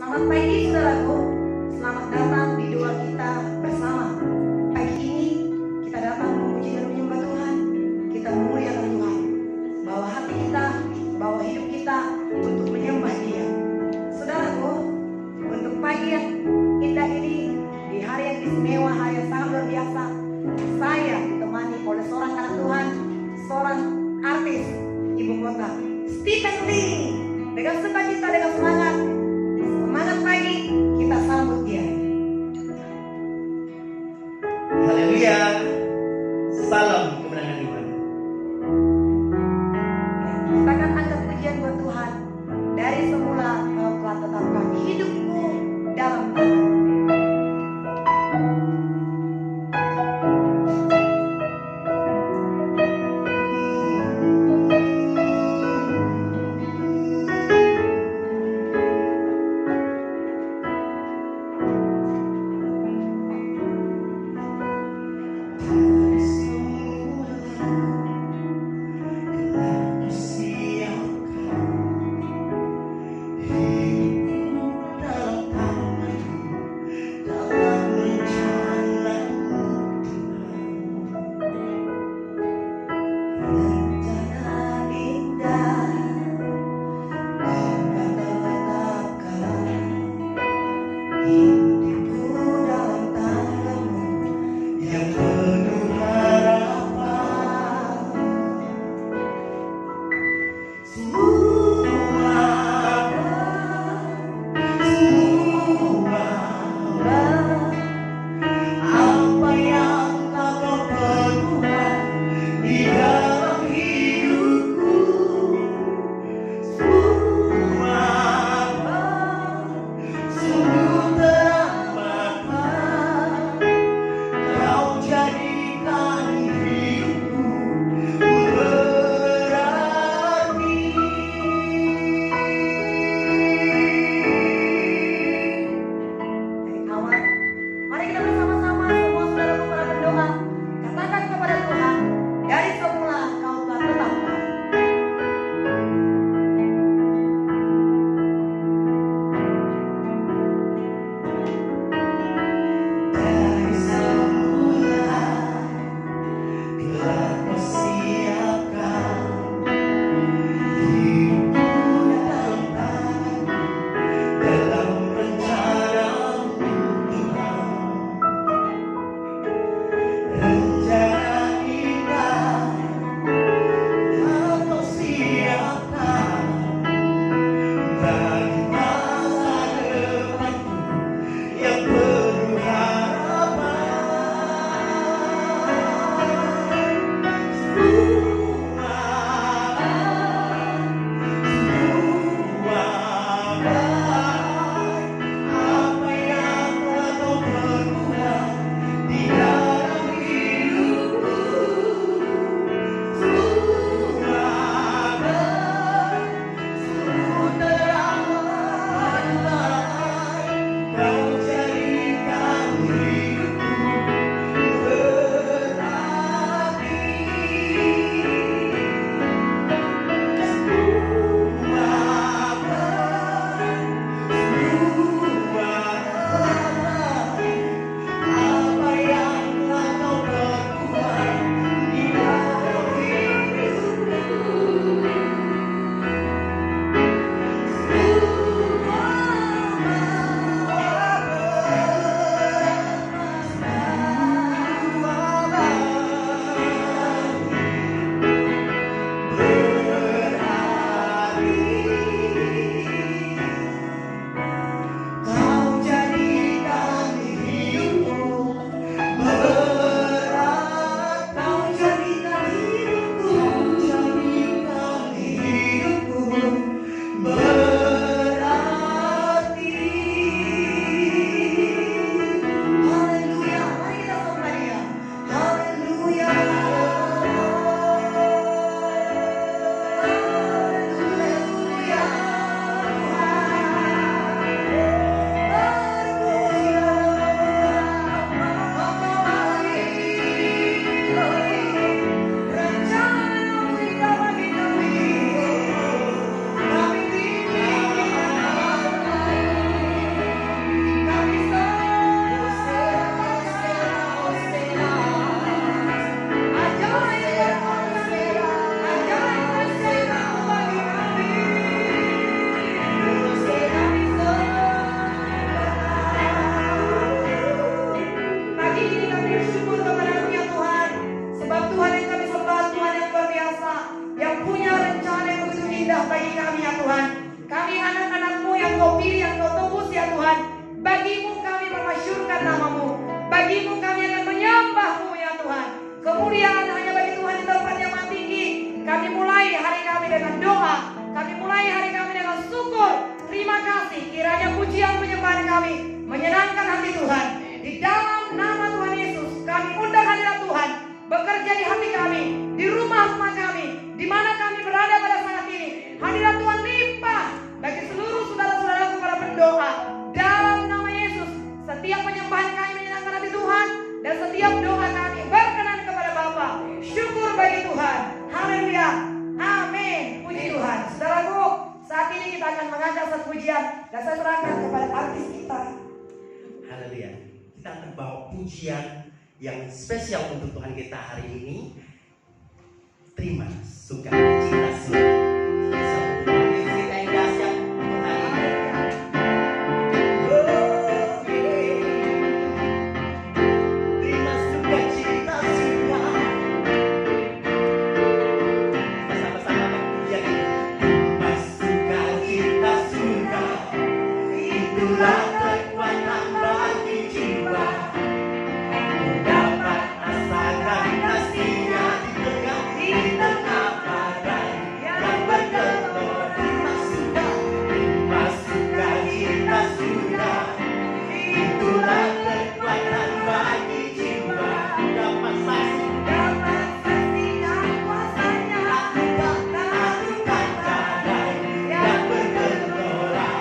Selamat pagi saudaraku, selamat datang di doa kita bersama. Pagi ini kita datang memuji dan menyembah Tuhan. Kita memuliakan Tuhan, bawa hati kita, bawa hidup kita untuk menyembah Dia. Saudaraku, untuk pagi yang indah ini, di hari yang istimewa, hari yang sangat luar biasa, saya ditemani oleh seorang anak Tuhan, seorang artis ibu kota, Stephen Lee. Dengan sukacita, dengan semangat pagi kita sambut dia. Haleluya. Salam kemenangan iman. Kita akan angkat pujian buat Tuhan. Dari semula Kau telah tetapkan hidupku dalam tangan. Sungguh menyenangkan hati Tuhan. Di dalam nama Tuhan Yesus, kami undang hadirat Tuhan bekerja di hati kami, di rumah-rumah kami, di mana kami berada pada saat ini. Hadirat Tuhan limpah bagi seluruh saudara-saudaraku para pendoa. Dalam nama Yesus, setiap penyembahan kami menyenangkan hati Tuhan, dan setiap doa kami berkenan kepada Bapa. Syukur bagi Tuhan. Haleluya. Amin. Puji Tuhan. Saudaraku, saat ini kita akan mengangkat satu pujian, dan saya serahkan kepada artis kita. Haleluya. Kita akan bawa pujian yang spesial untuk Tuhan kita hari ini. Terima sukacita selalu. Spesial untuk Tuhan Yesus kita yang dahsyat untuk hari ini. Terima sukacita selalu. Kita sama-sama pujian ini. Terima sukacita selalu. Itulah kekuatan bagi jiwa. Dapat rasakan kasihnya di tengah badai yang bergelora. Terima sukacita sudah. Itulah kekuatan bagi jiwa. Dapat saksikan kuasanya. Lakukan badai yang bergelora.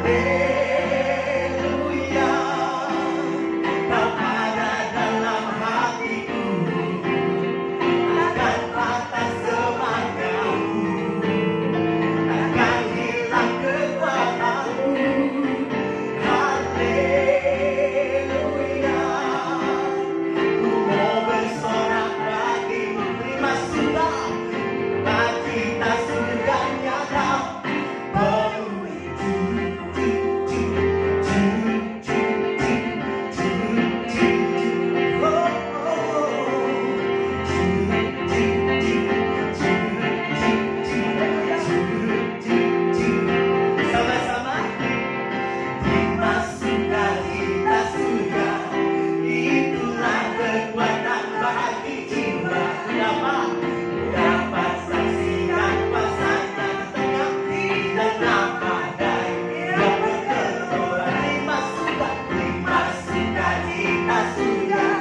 Haleluya. Kau ada dalam hatiku, takkan patah semangatku, takkan hilang kekuatanku. Haleluya. Ku mau bersorak bagimu. Terima sudah, sukacita sudah nyata. Penuhi sama-sama. Terima sukacita sudah. Itulah kekuatan bagi jiwa. Dapat saksikan kuasanya di tengah badai yang bergelora. Terima sukacita sudah.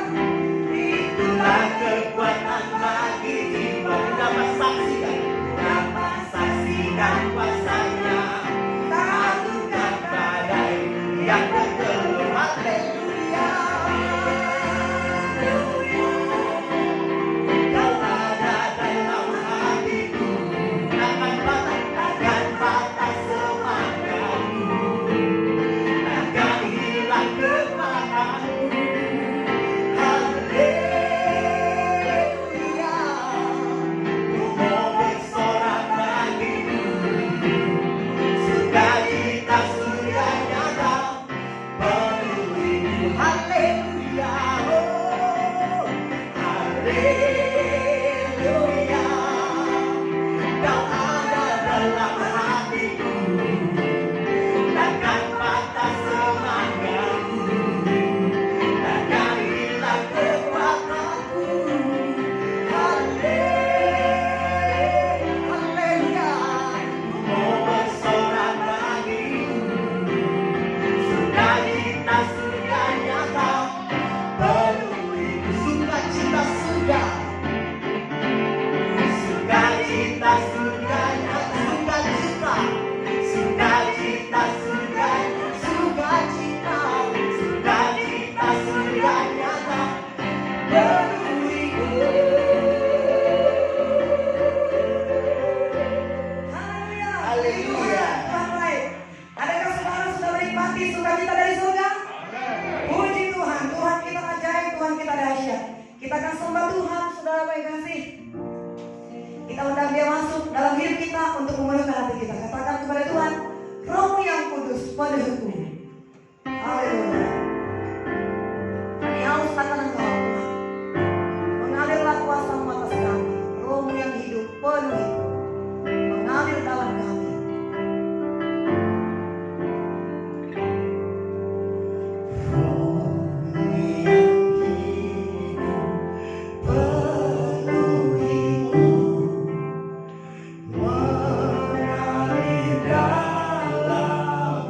Itulah kekuatan bagi jiwa. Dapat saksikan kuasanya. Taklukkan badai yang bergelora. Haleluya. Kau ada dalam hatiku, takkan patah semangatku, takkan hilang kekuatanku. Haleluya. Ku mau bersorak bagimu. Sukacita sudah nyata. Penuhiku. Haleluya. Oh, haleluya. Kau ada dalam hatiku, takkan patah semangatku, takkan hilang kekuatanku. Haleluya. Ku mau bersorak bagimu. Sukacita sudah nyata. Penuhiku. Sukacita sudah. Sukacita sudah nyata. Sukacita sudah. Sukacita sudah nyata. Penuhiku. Haleluya. Tuhan baik. Adakah saudara sudah menikmati sukacita dari surga? Puji Tuhan. Tuhan kita ajaib, Tuhan kita dahsyat. Kita akan sembah Tuhan, saudara baik kasih. Kita undang Dia masuk dalam hidup kita untuk memenuhkan hati kita. Katakan kepada Tuhan, Rohmu yang kudus, penuhiku. Haleluya. Kami haus akan Engkau, Tuhan. Mengalirlah kuasa-Mu atas kami. Rohmu yang hidup, penuhiku. Mengalir dalam kami. Mengalir dalam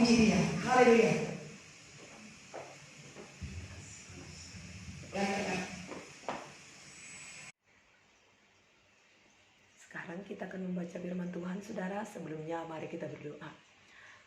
puji Dia. Haleluya. Sekarang kita akan membaca firman Tuhan, saudara. Sebelumnya mari kita berdoa.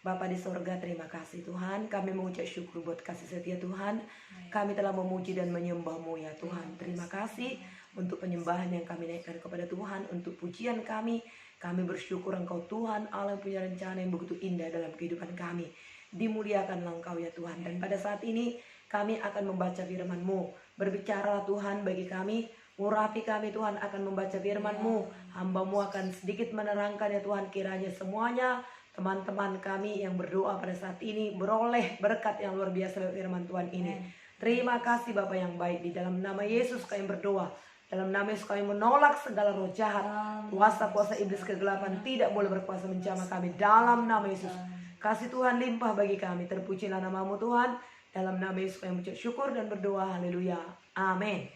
Bapa di sorga, terima kasih Tuhan. Kami mengucap syukur buat kasih setia Tuhan. Kami telah memuji dan menyembah-Mu ya Tuhan. Terima kasih untuk penyembahan yang kami naikkan kepada Tuhan. Untuk pujian kami bersyukur Engkau Tuhan Allah punya rencana yang begitu indah dalam kehidupan kami. Dimuliakanlah Engkau ya Tuhan. Dan pada saat ini kami akan membaca firman-Mu. Berbicaralah Tuhan bagi kami. Urapi kami Tuhan akan membaca firman-Mu. Hamba-Mu akan sedikit menerangkan ya Tuhan. Kiranya semuanya teman-teman kami yang berdoa pada saat ini beroleh berkat yang luar biasa dari firman Tuhan ini. Terima kasih Bapa yang baik. Di dalam nama Yesus kami berdoa. Dalam nama Yesus kami menolak segala roh jahat. Kuasa-kuasa iblis kegelapan tidak boleh berkuasa menjamah kami. Dalam nama Yesus. Kasih Tuhan limpah bagi kami. Terpujilah nama-Mu Tuhan. Dalam nama Yesus kami mengucap syukur dan berdoa. Haleluya. Amin.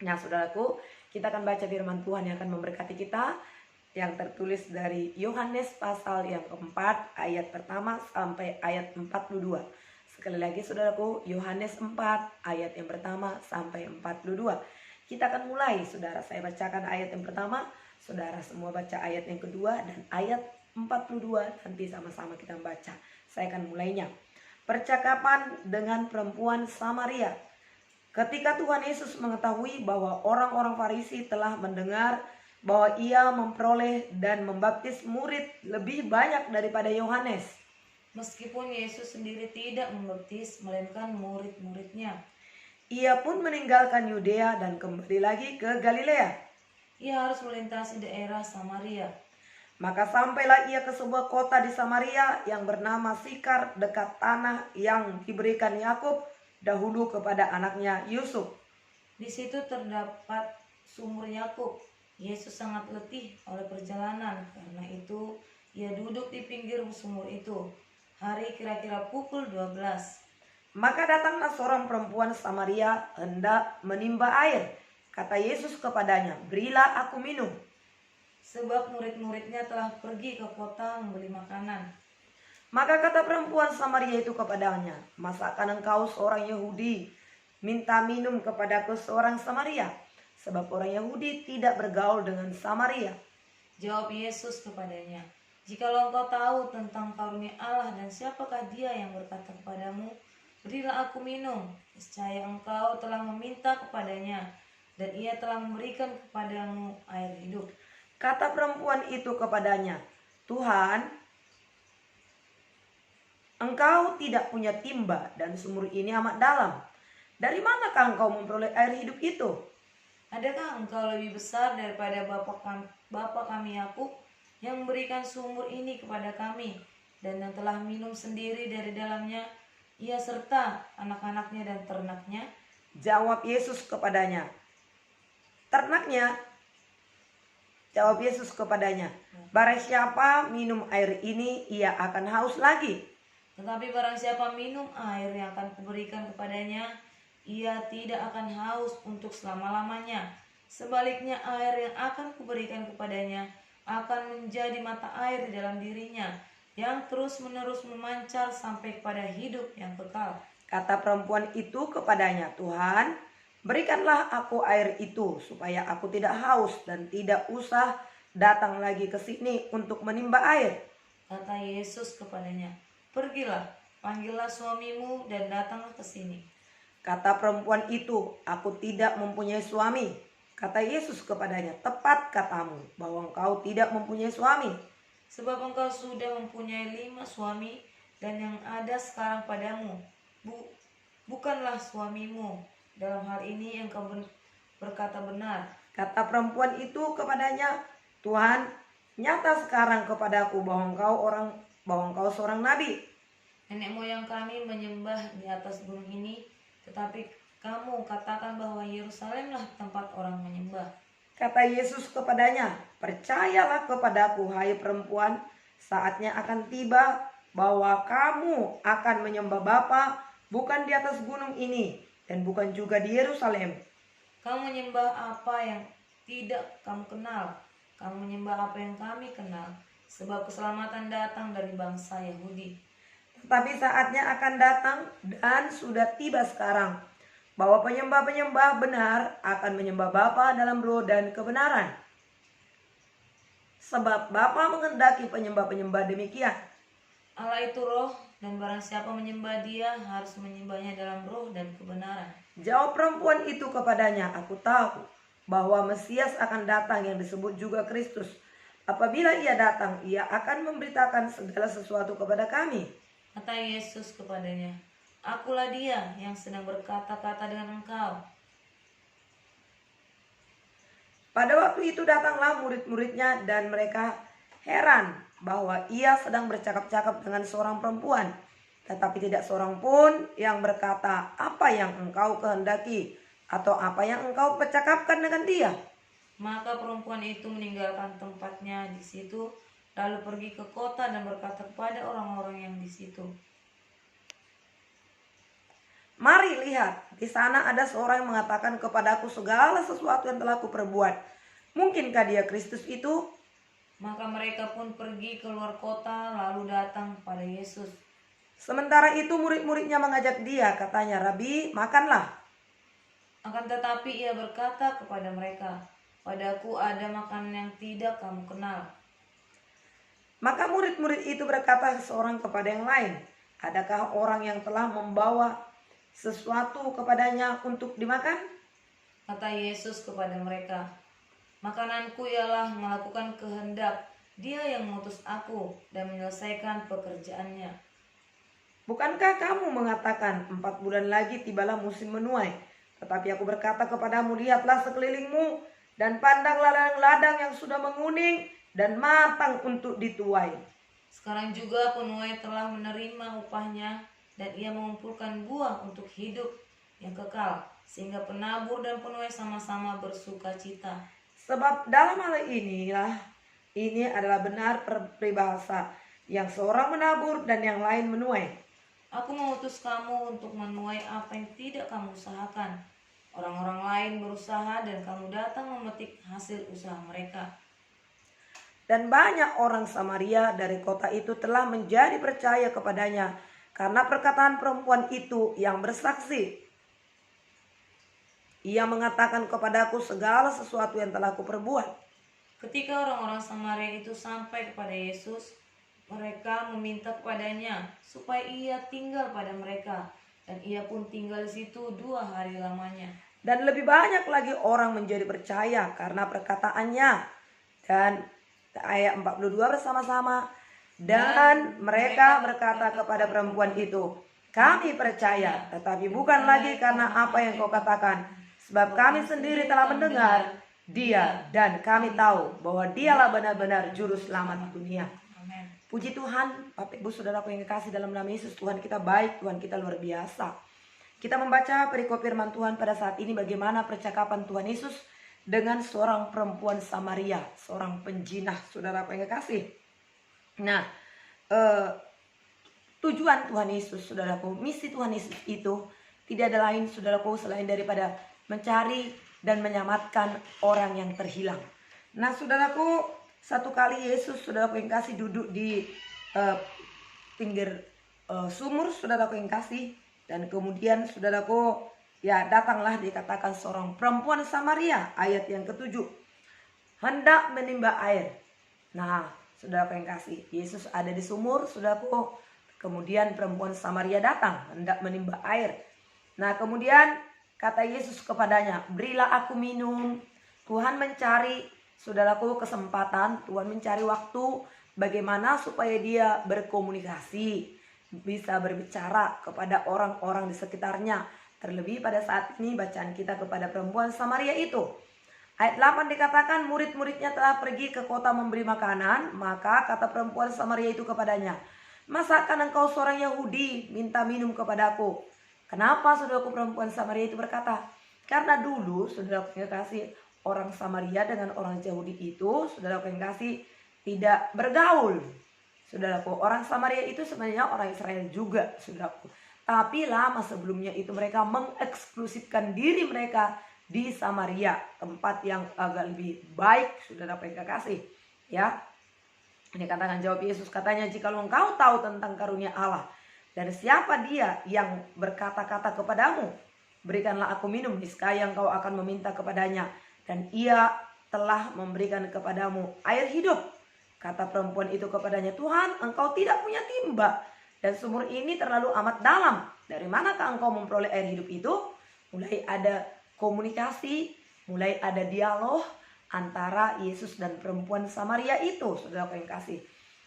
Nah saudaraku, kita akan baca firman Tuhan yang akan memberkati kita, yang tertulis dari Yohanes pasal yang keempat ayat pertama sampai ayat 42. Sekali lagi saudaraku, Yohanes 4 ayat yang pertama sampai 42. Kita akan mulai, saudara. Saya bacakan ayat yang pertama, saudara semua baca ayat yang kedua, dan ayat 42 nanti sama-sama kita membaca. Saya akan mulainya. Percakapan dengan perempuan Samaria. Ketika Tuhan Yesus mengetahui bahwa orang-orang Farisi telah mendengar bahwa ia memperoleh dan membaptis murid lebih banyak daripada Yohanes. Meskipun Yesus sendiri tidak membaptis, melainkan murid-muridnya. Ia pun meninggalkan Yudea dan kembali lagi ke Galilea. Ia harus melintasi daerah Samaria. Maka sampailah ia ke sebuah kota di Samaria yang bernama Sikar, dekat tanah yang diberikan Yakub dahulu kepada anaknya Yusuf. Di situ terdapat sumur Yakub. Yesus sangat letih oleh perjalanan, karena itu ia duduk di pinggir sumur itu. Hari kira-kira pukul 12. Maka datanglah seorang perempuan Samaria hendak menimba air. Kata Yesus kepadanya, "Berilah aku minum." Sebab murid-muridnya telah pergi ke kota membeli makanan. Maka kata perempuan Samaria itu kepadanya, "Masakan engkau seorang Yahudi minta minum kepadaku seorang Samaria? Sebab orang Yahudi tidak bergaul dengan Samaria." Jawab Yesus kepadanya, "Jikalau engkau tahu tentang karunia Allah dan siapakah dia yang berkata kepadamu, 'Berilah aku minum,' niscaya engkau telah meminta kepadanya, dan ia telah memberikan kepadamu air hidup." Kata perempuan itu kepadanya, "Tuhan, engkau tidak punya timba dan sumur ini amat dalam. Dari manakah engkau memperoleh air hidup itu? Adakah engkau lebih besar daripada bapa kami Yakub yang memberikan sumur ini kepada kami, dan yang telah minum sendiri dari dalamnya, ia serta anak-anaknya dan ternaknya?" Jawab Yesus kepadanya, "Ternaknya." Jawab Yesus kepadanya, "Barang siapa minum air ini, ia akan haus lagi. Tetapi barang siapa minum air yang akan kuberikan kepadanya, ia tidak akan haus untuk selama-lamanya. Sebaliknya, air yang akan kuberikan kepadanya akan menjadi mata air di dalam dirinya, yang terus-menerus memancar sampai kepada hidup yang kekal." Kata perempuan itu kepadanya, "Tuhan, berikanlah aku air itu, supaya aku tidak haus dan tidak usah datang lagi ke sini untuk menimba air." Kata Yesus kepadanya, "Pergilah, panggillah suamimu dan datanglah ke sini." Kata perempuan itu, "Aku tidak mempunyai suami." Kata Yesus kepadanya, "Tepat katamu bahwa engkau tidak mempunyai suami. Sebab engkau sudah mempunyai 5 suami, dan yang ada sekarang padamu bukanlah suamimu. Dalam hal ini engkau berkata benar." Kata perempuan itu kepadanya, "Tuhan, nyata sekarang kepadaku bahwa engkau seorang nabi. Nenek moyang kami menyembah di atas gunung ini, tetapi kamu katakan bahwa Yerusalemlah tempat orang menyembah." Kata Yesus kepadanya, "Percayalah kepadaku, hai perempuan, saatnya akan tiba bahwa kamu akan menyembah Bapa bukan di atas gunung ini, dan bukan juga di Yerusalem. Kamu menyembah apa yang tidak kamu kenal, kamu menyembah apa yang kami kenal, sebab keselamatan datang dari bangsa Yahudi." Tetapi saatnya akan datang dan sudah tiba sekarang, bahwa penyembah-penyembah benar akan menyembah Bapa dalam roh dan kebenaran. Sebab Bapa menghendaki penyembah-penyembah demikian. Allah itu roh, dan barang siapa menyembah Dia harus menyembahnya dalam roh dan kebenaran. Jawab perempuan itu kepadanya, aku tahu bahwa Mesias akan datang yang disebut juga Kristus. Apabila ia datang, ia akan memberitakan segala sesuatu kepada kami. Kata Yesus kepadanya, akulah Dia yang sedang berkata-kata dengan engkau. Pada waktu itu datanglah murid-muridnya dan mereka heran bahwa ia sedang bercakap-cakap dengan seorang perempuan. Tetapi tidak seorang pun yang berkata, apa yang engkau kehendaki atau apa yang engkau percakapkan dengan dia. Maka perempuan itu meninggalkan tempatnya di situ, lalu pergi ke kota dan berkata kepada orang-orang yang di situ, Mari lihat, di sana ada seorang yang mengatakan kepadaku segala sesuatu yang telah kuperbuat. Mungkinkah dia Kristus itu? Maka mereka pun pergi keluar kota lalu datang pada Yesus. Sementara itu murid-muridnya mengajak dia, katanya, Rabi, makanlah. Akan tetapi ia berkata kepada mereka, padaku ada makanan yang tidak kamu kenal. Maka murid-murid itu berkata seorang kepada yang lain, adakah orang yang telah membawa sesuatu kepadanya untuk dimakan? Kata Yesus kepada mereka, makananku ialah melakukan kehendak Dia yang mengutus aku dan menyelesaikan pekerjaannya. Bukankah kamu mengatakan 4 bulan lagi tibalah musim menuai? Tetapi aku berkata kepadamu, lihatlah sekelilingmu dan pandanglah ladang-ladang yang sudah menguning dan matang untuk dituai. Sekarang juga penuai telah menerima upahnya dan ia mengumpulkan buah untuk hidup yang kekal, sehingga penabur dan penuai sama-sama bersuka cita. Sebab dalam hal inilah, ini adalah benar peribahasa, yang seorang menabur dan yang lain menuai. Aku mengutus kamu untuk menuai apa yang tidak kamu usahakan. Orang-orang lain berusaha dan kamu datang memetik hasil usaha mereka. Dan banyak orang Samaria dari kota itu telah menjadi percaya kepadanya karena perkataan perempuan itu yang bersaksi. Ia mengatakan kepadaku segala sesuatu yang telah kuperbuat. Ketika orang-orang Samaria itu sampai kepada Yesus, mereka meminta kepadanya supaya ia tinggal pada mereka, dan ia pun tinggal di situ 2 hari lamanya. Dan lebih banyak lagi orang menjadi percaya karena perkataannya. Dan ayat 42 bersama-sama. Dan mereka berkata kepada perempuan itu, kami percaya, tetapi bukan lagi karena apa yang kau katakan, sebab kami sendiri telah mendengar dia dan kami tahu bahwa dialah benar-benar juru selamat dunia. Amin. Puji Tuhan, Bapak Ibu Saudaraku yang kekasih dalam nama Yesus, Tuhan kita baik, Tuhan kita luar biasa. Kita membaca perikop firman Tuhan pada saat ini bagaimana percakapan Tuhan Yesus dengan seorang perempuan Samaria, seorang penjinah, Saudaraku yang kekasih. Nah, tujuan Tuhan Yesus, Saudaraku, misi Tuhan Yesus itu tidak ada lain, Saudaraku, selain daripada mencari dan menyelamatkan orang yang terhilang. Nah, Saudaraku, satu kali Yesus, Saudaraku yang kasih, duduk di pinggir sumur, Saudaraku yang kasih, dan kemudian Saudaraku, ya datanglah dikatakan seorang perempuan Samaria, ayat yang ke-7, hendak menimba air. Nah, Saudaraku yang kasih, Yesus ada di sumur, Saudaraku, kemudian perempuan Samaria datang hendak menimba air. Nah, kemudian kata Yesus kepadanya, berilah aku minum. Tuhan mencari, Saudaraku, kesempatan, Tuhan mencari waktu bagaimana supaya dia berkomunikasi, bisa berbicara kepada orang-orang di sekitarnya. Terlebih pada saat ini bacaan kita kepada perempuan Samaria itu. Ayat 8 dikatakan murid-muridnya telah pergi ke kota memberi makanan. Maka kata perempuan Samaria itu kepadanya, masakan engkau seorang Yahudi minta minum kepadaku? Kenapa saudaraku perempuan Samaria itu berkata? Karena dulu saudaraku yang kasih, orang Samaria dengan orang Yahudi itu, saudaraku yang kasih, tidak bergaul. Saudaraku, orang Samaria itu sebenarnya orang Israel juga, saudaraku. Tapi lama sebelumnya itu mereka mengeksklusifkan diri mereka di Samaria, tempat yang agak lebih baik, saudaraku yang kasih. Ya, ini katakan jawab Yesus, katanya, jikalau engkau tahu tentang karunia Allah Dan siapa dia yang berkata-kata kepadamu, berikanlah aku minum, niscaya engkau akan meminta kepadanya, dan ia telah memberikan kepadamu air hidup. Kata perempuan itu kepadanya, Tuhan, engkau tidak punya timba, dan sumur ini terlalu amat dalam. Dari manakah engkau memperoleh air hidup itu? Mulai ada komunikasi, mulai ada dialog antara Yesus dan perempuan Samaria itu, saudara yang kasih.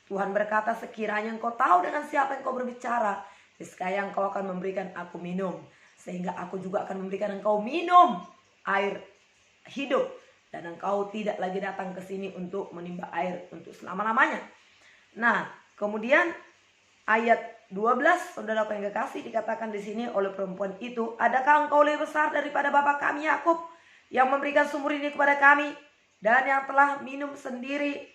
Tuhan berkata, sekiranya engkau tahu dengan siapa engkau berbicara, niscaya engkau akan memberikan aku minum, sehingga aku juga akan memberikan engkau minum air hidup, dan engkau tidak lagi datang ke sini untuk menimba air untuk selama-lamanya. Nah, kemudian ayat 12, saudara yang kekasih, dikatakan di sini oleh perempuan itu, adakah engkau lebih besar daripada bapa kami Yakub yang memberikan sumur ini kepada kami, dan yang telah minum sendiri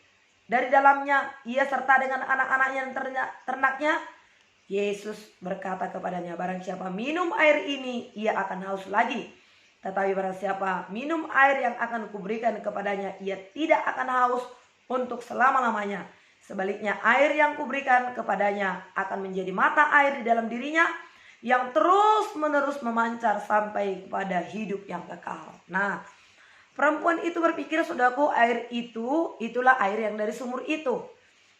dari dalamnya, ia serta dengan anak-anaknya dan ternaknya? Yesus berkata kepadanya, barang siapa minum air ini, ia akan haus lagi. Tetapi barang siapa minum air yang akan kuberikan kepadanya, ia tidak akan haus untuk selama-lamanya. Sebaliknya, air yang kuberikan kepadanya akan menjadi mata air di dalam dirinya, yang terus-menerus memancar sampai kepada hidup yang kekal. Nah, perempuan itu berpikir, saudaraku, air itu, itulah air yang dari sumur itu.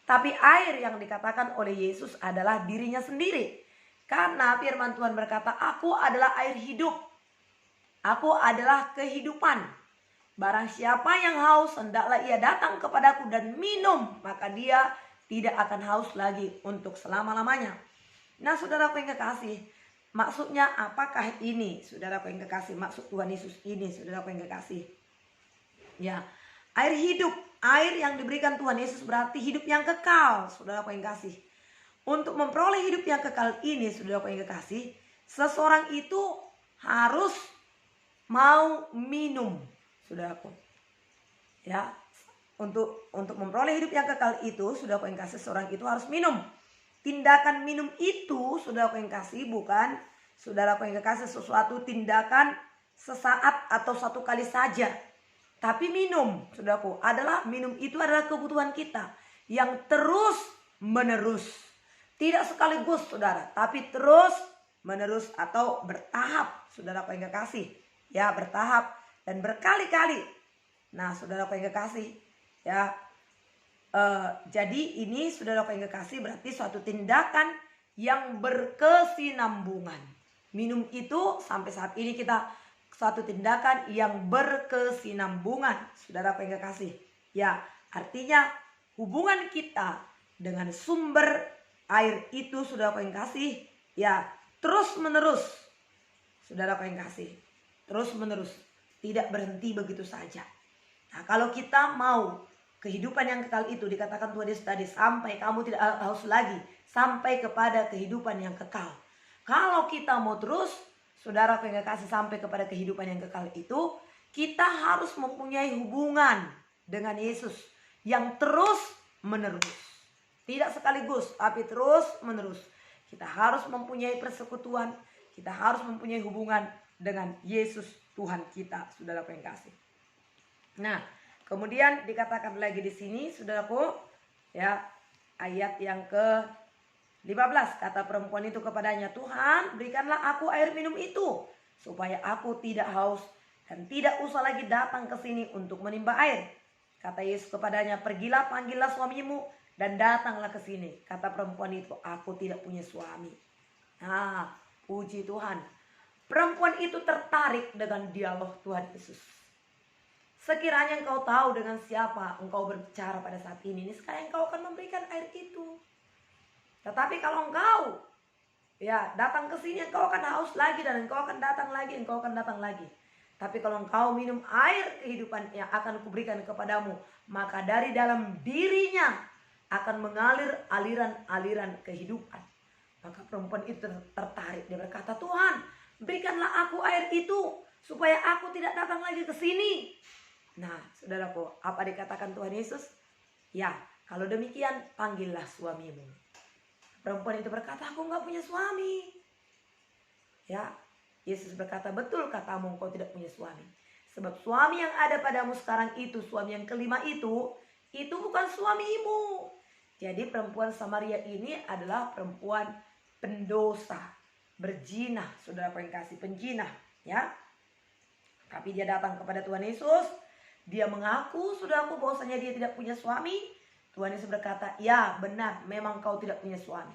Tapi air yang dikatakan oleh Yesus adalah dirinya sendiri. Karena firman Tuhan berkata, aku adalah air hidup. Aku adalah kehidupan. Barang siapa yang haus, hendaklah ia datang kepadaku dan minum, maka dia tidak akan haus lagi untuk selama-lamanya. Nah, saudaraku yang kekasih, maksudnya apakah ini, saudaraku yang kekasih, maksud Tuhan Yesus ini, saudaraku yang kekasih? Ya, air hidup, air yang diberikan Tuhan Yesus berarti hidup yang kekal, saudaraku yang kasih. Untuk memperoleh hidup yang kekal ini, saudaraku yang kekasih, seseorang itu harus mau minum, saudaraku. Ya, untuk memperoleh hidup yang kekal itu, saudaraku yang kasih, seseorang itu harus minum. Tindakan minum itu, saudaraku yang kasih, bukan, saudaraku yang kekasih, sesuatu tindakan sesaat atau satu kali saja. Tapi minum, saudaraku, minum itu adalah kebutuhan kita yang terus menerus. Tidak sekaligus, saudara, tapi terus menerus atau bertahap, saudaraku yang kekasih. Ya, bertahap dan berkali-kali. Nah, saudaraku yang kekasih, ya, jadi ini, saudaraku yang kekasih, berarti suatu tindakan yang berkesinambungan. Minum itu sampai saat ini kita suatu tindakan yang berkesinambungan, saudaraku yang kekasih. Ya, artinya hubungan kita dengan sumber air itu, saudaraku yang kasih, ya, terus menerus, saudaraku yang kasih, terus menerus, tidak berhenti begitu saja. Nah, kalau kita mau kehidupan yang kekal itu, dikatakan Tuhan Yesus tadi, sampai kamu tidak haus lagi, sampai kepada kehidupan yang kekal. Kalau kita mau terus, saudaraku yang kekasih, sampai kepada kehidupan yang kekal itu, kita harus mempunyai hubungan dengan Yesus yang terus menerus. Tidak sekaligus, tapi terus menerus. Kita harus mempunyai persekutuan, kita harus mempunyai hubungan dengan Yesus Tuhan kita, saudaraku yang kasih. Nah, kemudian dikatakan lagi di sini, saudaraku, ya, ayat yang ke-15, kata perempuan itu kepadanya, Tuhan, berikanlah aku air minum itu, supaya aku tidak haus dan tidak usah lagi datang ke sini untuk menimba air. Kata Yesus kepadanya, pergilah, panggillah suamimu dan datanglah ke sini. Kata perempuan itu, aku tidak punya suami. Nah, puji Tuhan. Perempuan itu tertarik dengan dialog Tuhan Yesus. Sekiranya engkau tahu dengan siapa engkau berbicara pada saat ini, sekarang engkau akan memberikan air itu. Tetapi kalau engkau, ya, datang ke sini, engkau akan haus lagi dan engkau akan datang lagi, engkau akan datang lagi. Tapi kalau engkau minum air kehidupan yang akan kuberikan kepadamu, maka dari dalam dirinya akan mengalir aliran-aliran kehidupan. Maka perempuan itu tertarik, dia berkata, Tuhan, berikanlah aku air itu supaya aku tidak datang lagi ke sini. Nah, saudaraku, apa dikatakan Tuhan Yesus? Ya, kalau demikian panggillah suamimu. Perempuan itu berkata, aku nggak punya suami. Ya, Yesus berkata, betul katamu, engkau tidak punya suami. Sebab suami yang ada padamu sekarang itu, suami yang kelima itu bukan suamimu. Jadi perempuan Samaria ini adalah perempuan pendosa, berzina, saudaraku yang kasih, penjinah, ya. Tapi dia datang kepada Tuhan Yesus, dia mengaku, saudaraku, bahwasanya dia tidak punya suami. Tuhan Yesus berkata, ya benar, memang kau tidak punya suami.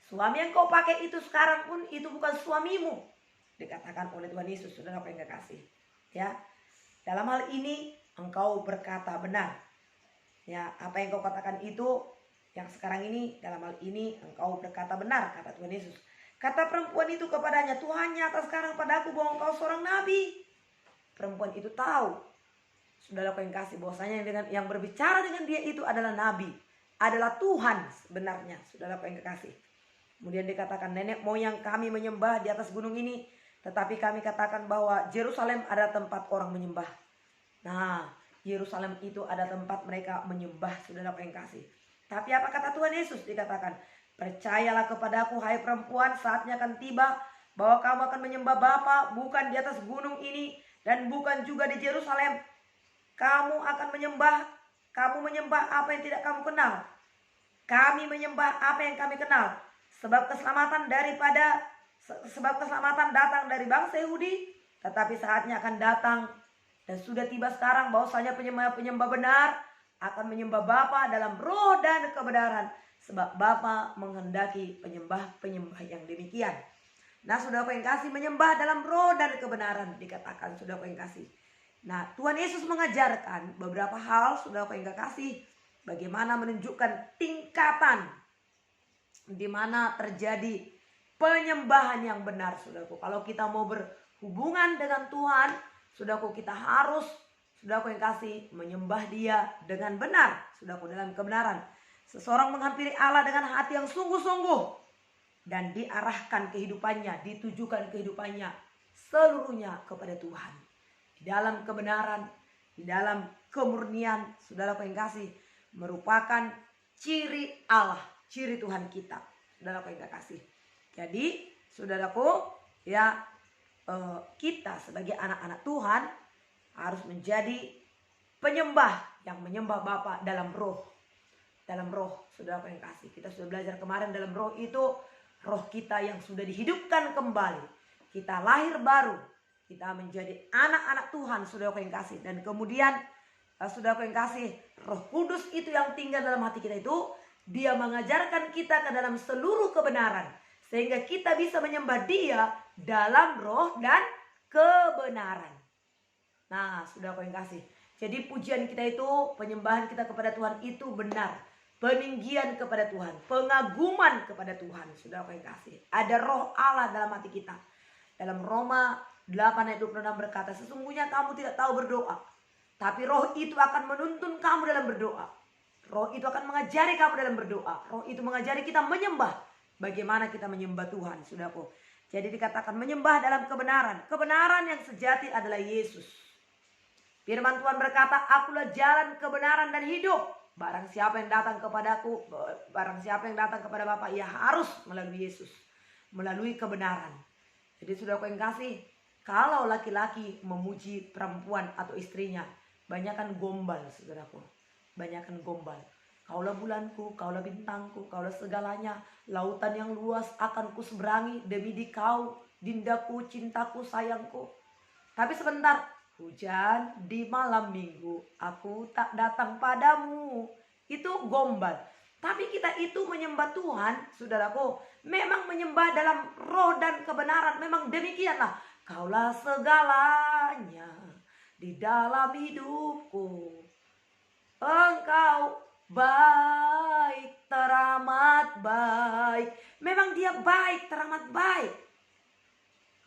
Suami yang kau pakai itu sekarang pun itu bukan suamimu, dikatakan oleh Tuhan Yesus, saudaraku yang kasih, ya. Dalam hal ini engkau berkata benar, ya, apa yang kau katakan itu yang sekarang ini, dalam hal ini engkau berkata benar, kata Tuhan Yesus. Kata perempuan itu kepadanya, Tuhan nyata sekarang padaku bahwa engkau seorang nabi. Perempuan itu tahu, saudaraku yang kasih, bahwasanya yang berbicara dengan dia itu adalah nabi, adalah Tuhan sebenarnya, saudaraku yang kekasih. Kemudian dikatakan, nenek moyang kami menyembah di atas gunung ini, tetapi kami katakan bahwa Yerusalem ada tempat orang menyembah. Nah, Yerusalem itu ada tempat mereka menyembah, saudaraku yang kasih. Tapi apa kata Tuhan Yesus? Dikatakan, percayalah kepadaku hai perempuan, saatnya akan tiba bahwa kamu akan menyembah Bapa bukan di atas gunung ini dan bukan juga di Yerusalem. Kamu akan menyembah apa yang tidak kamu kenal. Kami menyembah apa yang kami kenal. Sebab keselamatan datang dari bangsa Yahudi, tetapi saatnya akan datang dan sudah tiba sekarang bahwasanya penyembah benar akan menyembah Bapa dalam roh dan kebenaran, sebab Bapa menghendaki penyembah yang demikian. Nah, saudaraku yang kasih, menyembah dalam roh dan kebenaran dikatakan, saudaraku yang kasih. Nah, Tuhan Yesus mengajarkan beberapa hal, saudaraku yang kasih, bagaimana menunjukkan tingkatan di mana terjadi penyembahan yang benar, saudaraku. Kalau kita mau berhubungan dengan Tuhan, saudaraku, kita harus, saudaraku yang kasih, menyembah Dia dengan benar, saudaraku, dalam kebenaran. Seseorang menghampiri Allah dengan hati yang sungguh-sungguh dan diarahkan kehidupannya, ditujukan kehidupannya seluruhnya kepada Tuhan. Di dalam kebenaran, di dalam kemurnian, saudaraku yang kasih, merupakan ciri Allah, ciri Tuhan kita, saudaraku yang kasih. Jadi, saudaraku, ya, kita sebagai anak-anak Tuhan harus menjadi penyembah yang menyembah Bapa dalam roh. Dalam roh, saudaraku yang kasih. Kita sudah belajar kemarin, dalam roh itu roh kita yang sudah dihidupkan kembali. Kita lahir baru. Kita menjadi anak-anak Tuhan, saudaraku yang kasih. Dan kemudian, saudaraku yang kasih, Roh Kudus itu yang tinggal dalam hati kita itu, Dia mengajarkan kita ke dalam seluruh kebenaran. Sehingga kita bisa menyembah Dia dalam roh dan kebenaran. Nah, saudaraku yang kasih. Jadi pujian kita itu, penyembahan kita kepada Tuhan itu benar. Peninggian kepada Tuhan, pengaguman kepada Tuhan, saudaraku yang kasih. Ada roh Allah dalam hati kita. Dalam Roma 8 ayat 26 berkata, sesungguhnya kamu tidak tahu berdoa, tapi roh itu akan menuntun kamu dalam berdoa. Roh itu akan mengajari kamu dalam berdoa. Roh itu mengajari kita menyembah. Bagaimana kita menyembah Tuhan, saudaraku. Jadi dikatakan menyembah dalam kebenaran. Kebenaran yang sejati adalah Yesus. Firman Tuhan berkata, akulah jalan, kebenaran, dan hidup. Barang siapa yang datang kepadaku, barang siapa yang datang kepada Bapa, ia harus melalui Yesus, melalui kebenaran. Jadi saudaraku yang kasih, kalau laki-laki memuji perempuan atau istrinya, banyakkan gombal, saudaraku. Banyakkan gombal. Kaulah bulanku, kaulah bintangku, kaulah segalanya. Lautan yang luas akan kuseberangi demi dikau, dindaku, cintaku, sayangku. Tapi sebentar, hujan di malam minggu, aku tak datang padamu. Itu gombal. Tapi kita itu menyembah Tuhan, saudaraku, memang menyembah dalam roh dan kebenaran. Memang demikianlah. Kaulah segalanya di dalam hidupku. Engkau baik, teramat baik. Memang Dia baik, teramat baik.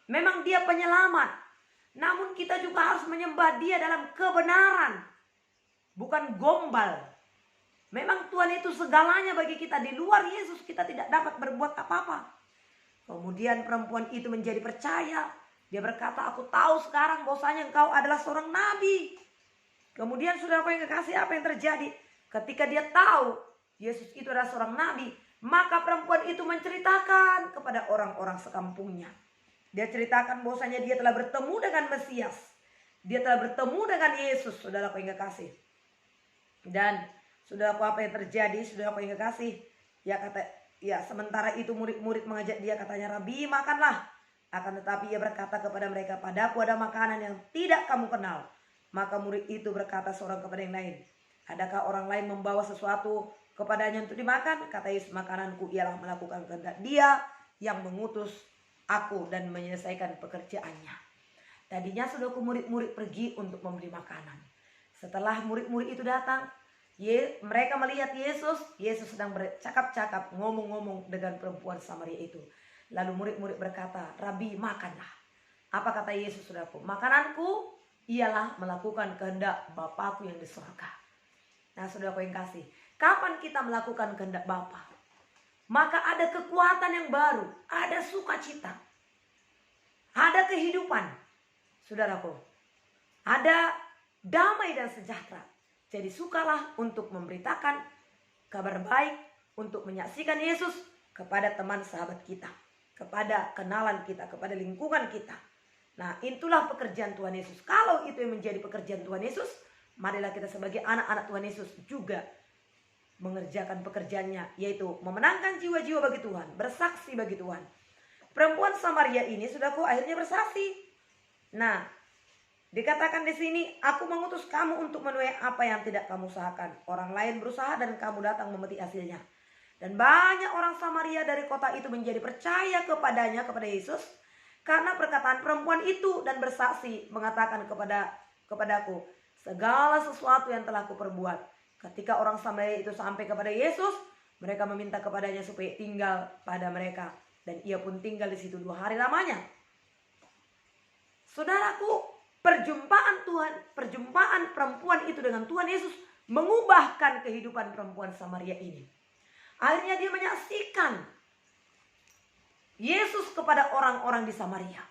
Memang Dia penyelamat. Namun kita juga harus menyembah Dia dalam kebenaran, bukan gombal. Memang Tuhan itu segalanya bagi kita. Di luar Yesus kita tidak dapat berbuat apa-apa. Kemudian perempuan itu menjadi percaya. Dia berkata, aku tahu sekarang bahwasanya engkau adalah seorang nabi. Kemudian saudaraku yang kekasih, apa yang terjadi? Ketika dia tahu Yesus itu adalah seorang nabi, maka perempuan itu menceritakan kepada orang-orang sekampungnya. Dia ceritakan bahwasanya dia telah bertemu dengan Mesias. Dia telah bertemu dengan Yesus, saudaraku yang kekasih. Dan saudaraku, apa yang terjadi, saudaraku yang kekasih? Ya, Ya, sementara itu murid-murid mengajak dia, katanya, "Rabi, makanlah." Akan tetapi ia berkata kepada mereka, "Padaku ada makanan yang tidak kamu kenal." Maka murid itu berkata seorang kepada yang lain, "Adakah orang lain membawa sesuatu kepadanya untuk dimakan?" Kata Yesus, "Makananku ialah melakukan kehendak Dia yang mengutus aku dan menyelesaikan pekerjaannya." Tadinya saudaraku, murid-murid pergi untuk membeli makanan. Setelah murid-murid itu datang, mereka melihat Yesus sedang bercakap-cakap, ngomong-ngomong dengan perempuan Samaria itu. Lalu murid-murid berkata, "Rabi, makanlah." Apa kata Yesus, saudaraku? "Makananku ialah melakukan kehendak Bapakku yang di surga." Nah, saudaraku yang kasih, kapan kita melakukan kehendak Bapa, maka ada kekuatan yang baru, ada sukacita, ada kehidupan, saudaraku, ada damai dan sejahtera. Jadi sukalah untuk memberitakan kabar baik, untuk menyaksikan Yesus kepada teman sahabat kita, kepada kenalan kita, kepada lingkungan kita. Nah, itulah pekerjaan Tuhan Yesus. Kalau itu yang menjadi pekerjaan Tuhan Yesus, marilah kita sebagai anak-anak Tuhan Yesus juga mengerjakan pekerjaannya, yaitu memenangkan jiwa-jiwa bagi Tuhan, bersaksi bagi Tuhan. Perempuan Samaria ini, saudaraku, akhirnya bersaksi. Nah, dikatakan di sini, "Aku mengutus kamu untuk menuai apa yang tidak kamu usahakan. Orang lain berusaha dan kamu datang memetik hasilnya." Dan banyak orang Samaria dari kota itu menjadi percaya kepadanya, kepada Yesus, karena perkataan perempuan itu, dan bersaksi mengatakan kepadaku segala sesuatu yang telah kuperbuat. Ketika orang Samaria itu sampai kepada Yesus, mereka meminta kepadanya supaya tinggal pada mereka, dan ia pun tinggal di situ 2 hari lamanya. Saudaraku, perjumpaan perempuan itu dengan Tuhan Yesus mengubahkan kehidupan perempuan Samaria ini. Akhirnya dia menyaksikan Yesus kepada orang-orang di Samaria.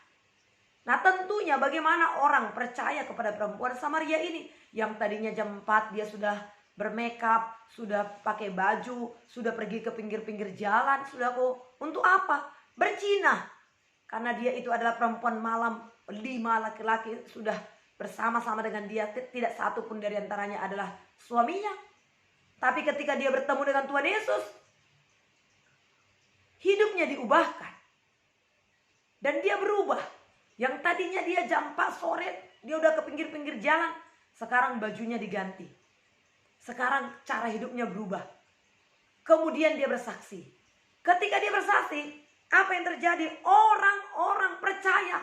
Nah, tentunya bagaimana orang percaya kepada perempuan Samaria ini, yang tadinya jam 4 dia sudah bermakeup, sudah pakai baju, sudah pergi ke pinggir-pinggir jalan, untuk apa? Berzina. Karena dia itu adalah perempuan malam, 5 laki-laki sudah bersama-sama dengan dia, tidak satu pun dari antaranya adalah suaminya. Tapi ketika dia bertemu dengan Tuhan Yesus, hidupnya diubahkan. Dan dia berubah. Yang tadinya dia jam 4 sore, dia udah ke pinggir-pinggir jalan. Sekarang bajunya diganti. Sekarang cara hidupnya berubah. Kemudian dia bersaksi. Ketika dia bersaksi, apa yang terjadi? Orang-orang percaya.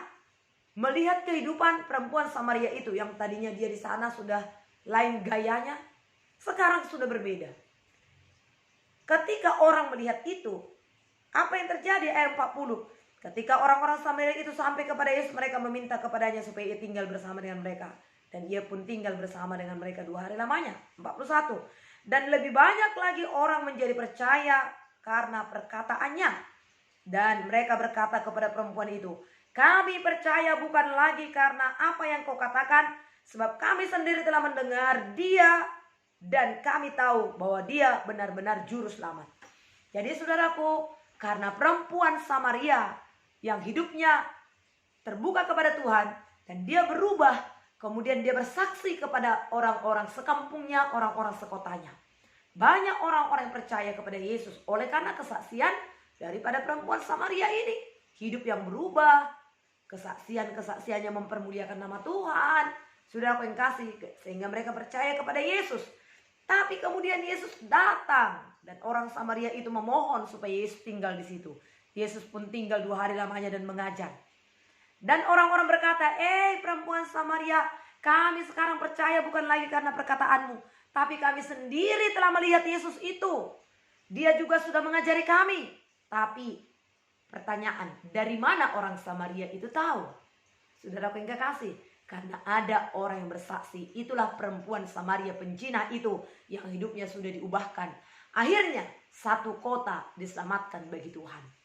Melihat kehidupan perempuan Samaria itu, yang tadinya dia di sana sudah lain gayanya, sekarang sudah berbeda. Ketika orang melihat itu, apa yang terjadi? Ayat 40. Ketika orang-orang Samaria itu sampai kepada Yesus, mereka meminta kepadanya supaya ia tinggal bersama dengan mereka. Dan ia pun tinggal bersama dengan mereka 2 hari lamanya. 41. Dan lebih banyak lagi orang menjadi percaya karena perkataannya. Dan mereka berkata kepada perempuan itu, "Kami percaya bukan lagi karena apa yang kau katakan, sebab kami sendiri telah mendengar dia dan kami tahu bahwa dia benar-benar juru selamat." Jadi saudaraku, karena perempuan Samaria yang hidupnya terbuka kepada Tuhan dan dia berubah, kemudian dia bersaksi kepada orang-orang sekampungnya, orang-orang sekotanya. Banyak orang-orang yang percaya kepada Yesus oleh karena kesaksian daripada perempuan Samaria ini. Hidup yang berubah, kesaksiannya mempermuliakan nama Tuhan. Saudara yang kasih, sehingga mereka percaya kepada Yesus. Tapi kemudian Yesus datang dan orang Samaria itu memohon supaya Yesus tinggal di situ. Yesus pun tinggal 2 hari lamanya dan mengajar. Dan orang-orang berkata, perempuan Samaria, kami sekarang percaya bukan lagi karena perkataanmu, tapi kami sendiri telah melihat Yesus itu. Dia juga sudah mengajari kami. Tapi pertanyaan, dari mana orang Samaria itu tahu? Saudaraku yang kekasih, karena ada orang yang bersaksi. Itulah perempuan Samaria penjinah itu yang hidupnya sudah diubahkan. Akhirnya satu kota diselamatkan bagi Tuhan.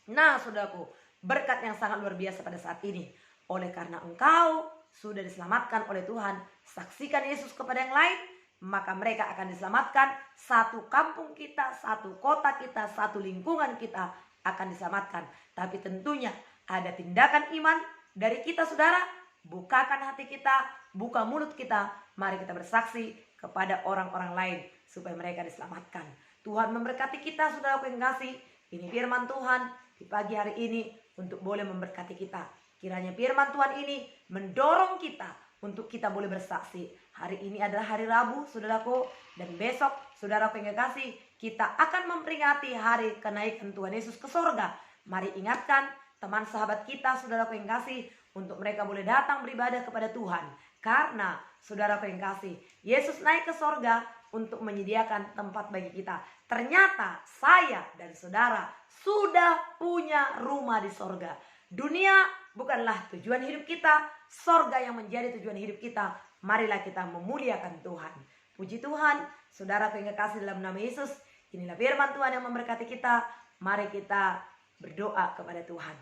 Nah saudaraku, berkat yang sangat luar biasa pada saat ini. Oleh karena engkau sudah diselamatkan oleh Tuhan, saksikan Yesus kepada yang lain, maka mereka akan diselamatkan. Satu kampung kita, satu kota kita, satu lingkungan kita akan diselamatkan. Tapi tentunya ada tindakan iman dari kita saudara. Bukakan hati kita, buka mulut kita. Mari kita bersaksi kepada orang-orang lain supaya mereka diselamatkan. Tuhan memberkati kita, saudaraku yang kasih. Ini firman Tuhan di pagi hari ini untuk boleh memberkati kita. Kiranya firman Tuhan ini mendorong kita untuk kita boleh bersaksi. Hari ini adalah hari Rabu, saudaraku, dan besok, saudaraku yang kasih, kita akan memperingati hari kenaikan Tuhan Yesus ke sorga. Mari ingatkan teman sahabat kita, saudaraku yang kasih, untuk mereka boleh datang beribadah kepada Tuhan. Karena, saudaraku yang kasih, Yesus naik ke sorga untuk menyediakan tempat bagi kita. Ternyata saya dan saudara sudah punya rumah di sorga. Dunia bukanlah tujuan hidup kita, sorga yang menjadi tujuan hidup kita. Marilah kita memuliakan Tuhan. Puji Tuhan, saudara yang kekasih dalam nama Yesus. Inilah firman Tuhan yang memberkati kita. Mari kita berdoa kepada Tuhan.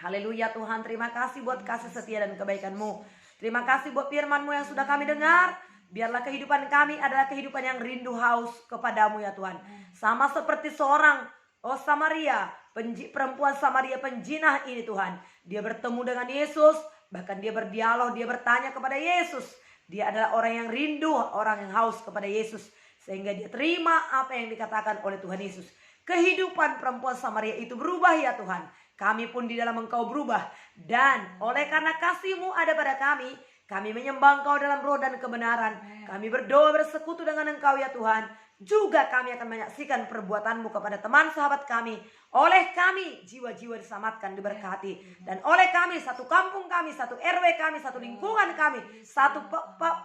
Haleluya Tuhan, terima kasih buat kasih setia dan kebaikan-Mu. Terima kasih buat firman-Mu yang sudah kami dengar. Biarlah kehidupan kami adalah kehidupan yang rindu haus kepadamu ya Tuhan. Sama seperti seorang Samaria, perempuan Samaria penjinah ini Tuhan. Dia bertemu dengan Yesus, bahkan dia berdialog, dia bertanya kepada Yesus. Dia adalah orang yang rindu, orang yang haus kepada Yesus. Sehingga dia terima apa yang dikatakan oleh Tuhan Yesus. Kehidupan perempuan Samaria itu berubah ya Tuhan. Kami pun di dalam Engkau berubah. Dan oleh karena kasih-Mu ada pada kami menyembah Engkau dalam roh dan kebenaran. Kami berdoa bersekutu dengan Engkau ya Tuhan. Juga kami akan menyaksikan perbuatan-Mu kepada teman sahabat kami. Oleh kami jiwa-jiwa diselamatkan, diberkati. Dan oleh kami, satu kampung kami, satu RW kami, satu lingkungan kami, satu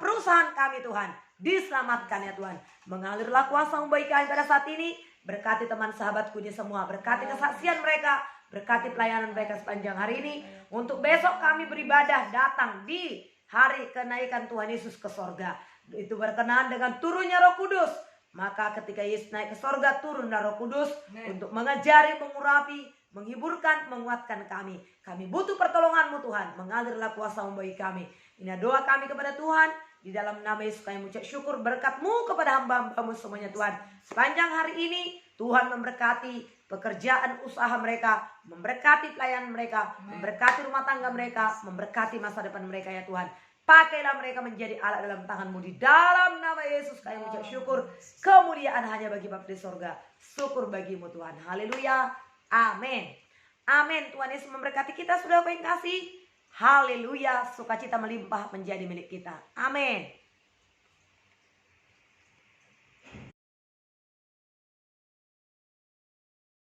perusahaan kami Tuhan, diselamatkan ya Tuhan. Mengalirlah kuasa-Mu bagi kami pada saat ini. Berkati teman sahabatku ini semua. Berkati kesaksian mereka. Berkati pelayanan mereka sepanjang hari ini. Untuk besok kami beribadah datang di hari kenaikan Tuhan Yesus ke sorga. Itu berkenaan dengan turunnya Roh Kudus. Maka ketika Yesus naik ke sorga, turunlah Roh Kudus untuk mengajari, mengurapi, menghiburkan, menguatkan kami. Kami butuh pertolongan-Mu Tuhan. Mengalirlah kuasa-Mu bagi kami. Ini doa kami kepada Tuhan. Di dalam nama Yesus kami mengucap syukur berkat-Mu kepada hamba-hamba-Mu semuanya Tuhan. Sepanjang hari ini Tuhan memberkati pekerjaan usaha mereka, memberkati pelayanan mereka, memberkati rumah tangga mereka, memberkati masa depan mereka ya Tuhan. Pakailah mereka menjadi alat dalam tangan-Mu. Di dalam nama Yesus kami mengucap syukur. Kemuliaan hanya bagi Bapa di sorga. Syukur bagi-Mu Tuhan. Haleluya. Amin. Amin. Tuhan Yesus memberkati kita, saudara yang kasih. Haleluya. Sukacita melimpah menjadi milik kita. Amin.